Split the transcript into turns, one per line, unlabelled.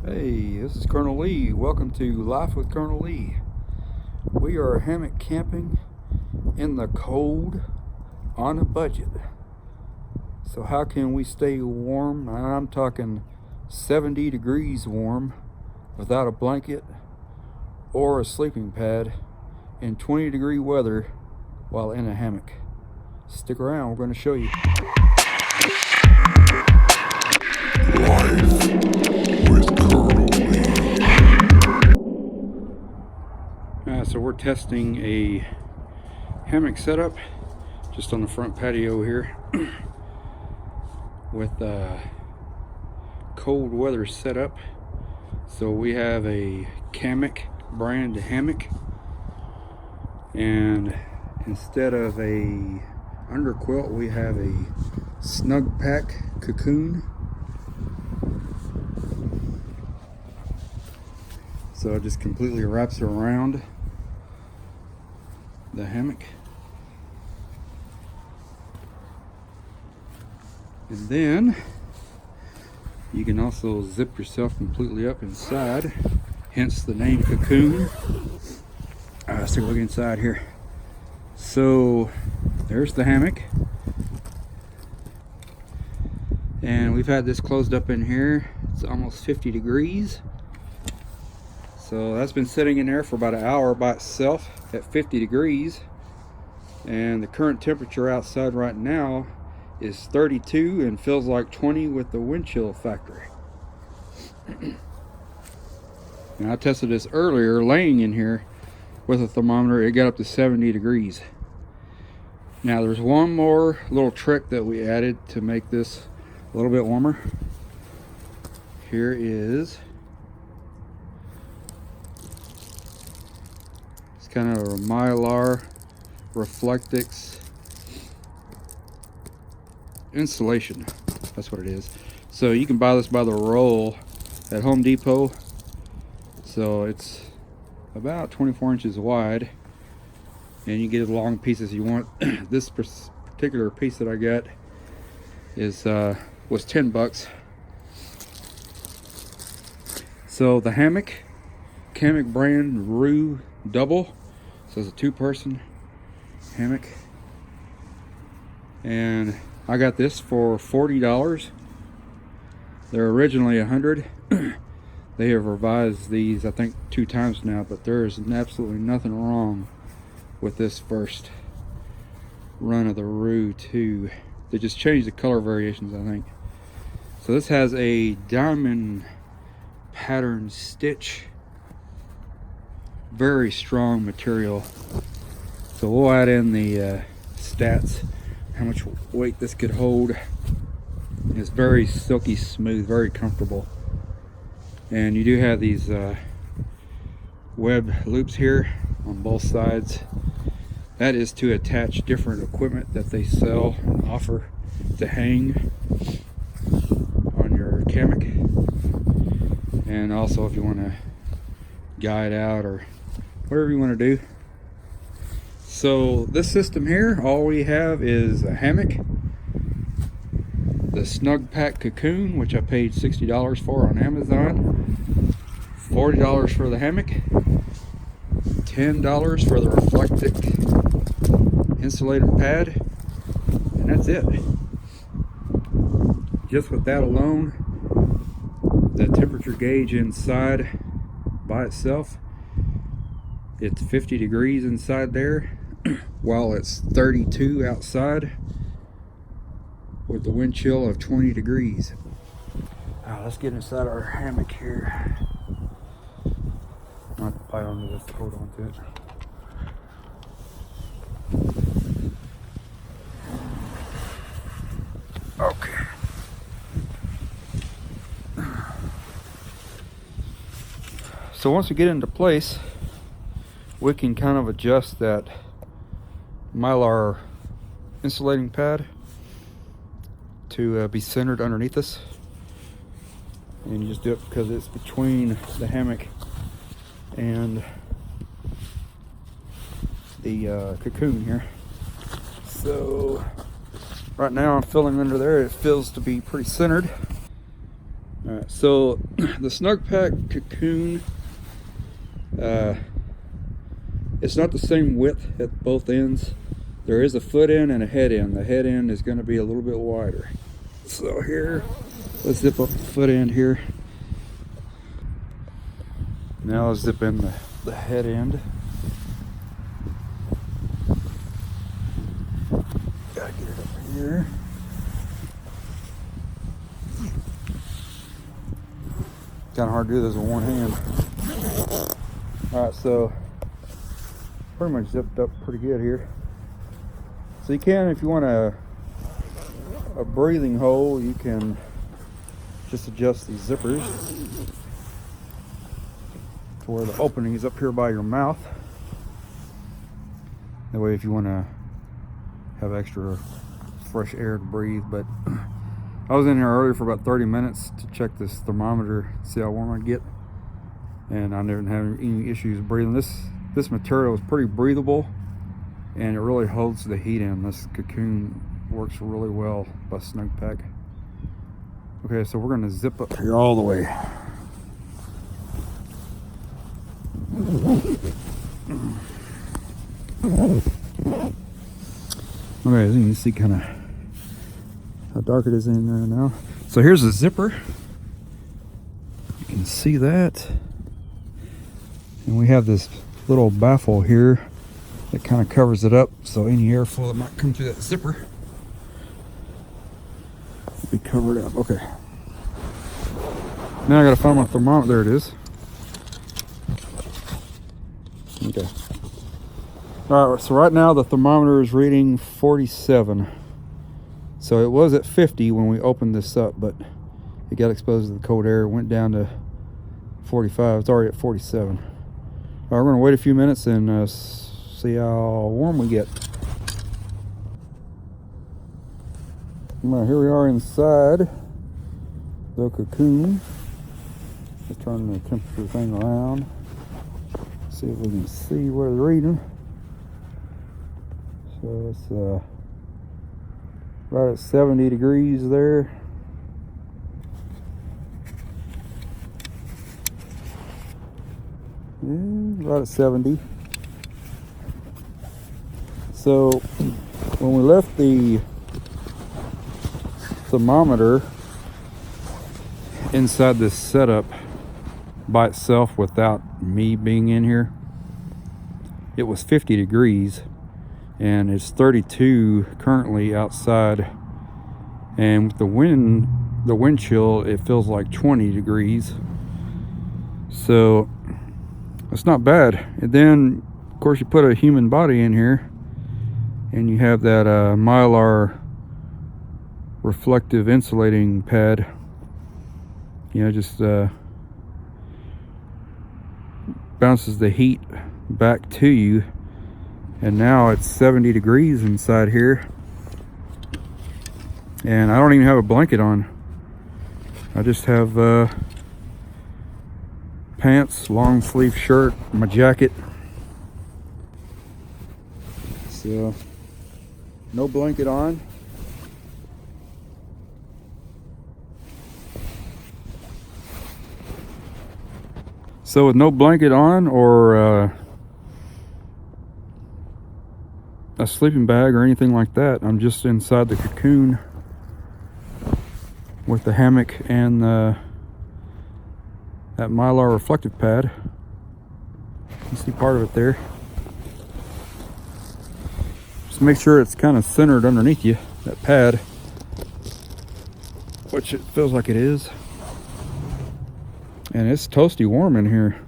Hey, this is Colonel Lee. Welcome to Life with Colonel Lee. We are hammock camping in the cold on a budget. So how can we stay warm? I'm talking 70 degrees warm without a blanket or a sleeping pad in 20-degree weather while in a hammock. Stick around, we're going to show you.
Life with Colonel Lee.
So we're testing a hammock setup just on the front patio here with cold weather setup. So we have a kammock brand hammock, and instead of a underquilt we have a snugpak cocoon. So it just completely wraps around the hammock. And then you can also zip yourself completely up inside, hence the name cocoon. Let's take a look inside here. So there's the hammock. And we've had this closed up in here. It's almost 50 degrees. So that's been sitting in there for about an hour by itself at 50 degrees. And the current temperature outside right now is 32 and feels like 20 with the wind chill factor. And I tested this earlier laying in here with a thermometer. It got up to 70 degrees. Now there's one more little trick that we added to make this a little bit warmer. Here is kind of a Mylar Reflectix insulation. That's what it is. So you can buy this by the roll at Home Depot. So it's about 24 inches wide, and you get as long pieces you want. This particular piece that I got is was $10. So the kammock brand Rue Double. So it's a two-person hammock, and I got this for $40. They're originally $100. They have revised these I think 2 times now, but there is absolutely nothing wrong with this first run of the Rue 2. They just changed the color variations, I think. So this has a diamond pattern stitch. Very strong material. So we'll add in the stats, how much weight this could hold. It's very silky smooth, very comfortable. And you do have these web loops here on both sides. That is to attach different equipment that they sell and offer to hang on your kammock. And also if you want to guide out or whatever you want to do. So this system here, all we have is a hammock, the snugpak cocoon, which I paid $60 for on Amazon, $40 for the hammock, $10 for the Reflectix insulated pad, and that's it. Just with that alone, the temperature gauge inside by itself, it's 50 degrees inside there while it's 32 outside with the wind chill of 20 degrees. Let's get inside our hammock here. Not bite onto this, hold on to it. Okay. So once we get into place, we can kind of adjust that Mylar insulating pad to be centered underneath us. And you just do it because it's between the hammock and the cocoon here. So right now I'm filling under there. It feels to be pretty centered. Alright, so the snugpak cocoon, it's not the same width at both ends. There is a foot end and a head end. The head end is going to be a little bit wider. So here, let's zip up the foot end here. Now let's zip in the head end. Gotta get it up here. Kind of hard to do this with one hand. Alright, so pretty much zipped up pretty good here. So you can, if you want a breathing hole, you can just adjust these zippers to where the opening is up here by your mouth. That way if you want to have extra fresh air to breathe. But I was in here earlier for about 30 minutes to check this thermometer, see how warm I get, and I didn't have any issues breathing. This material is pretty breathable, and it really holds the heat in. This cocoon works really well by snugpak. Okay, so we're gonna zip up here all the way. Okay, as you can see kind of how dark it is in there now. So here's the zipper. You can see that. And we have this little baffle here that kind of covers it up, so any airflow that might come through that zipper will be covered up. Okay. Now I gotta find my thermometer. There it is. Okay. Alright, so right now the thermometer is reading 47. So it was at 50 when we opened this up, but it got exposed to the cold air, went down to 45. It's already at 47. Alright, we're gonna wait a few minutes and see how warm we get. Well, here we are inside the cocoon. Let's turn the temperature thing around. See if we can see what it's reading. So it's right at 70 degrees there. Yeah, right at 70. So when we left the thermometer inside this setup by itself without me being in here, it was 50 degrees, and it's 32 currently outside, and with the wind chill, it feels like 20 degrees. So it's not bad. And then of course you put a human body in here, and you have that Mylar reflective insulating pad, you know, just bounces the heat back to you. And now it's 70 degrees inside here, and I don't even have a blanket on. I just have pants, long sleeve shirt, my jacket. So no blanket on. So with no blanket on or a sleeping bag or anything like that, I'm just inside the cocoon with the hammock and that Mylar reflective pad. You see part of it there. Just make sure it's kind of centered underneath you, that pad, which it feels like it is. And it's toasty warm in here.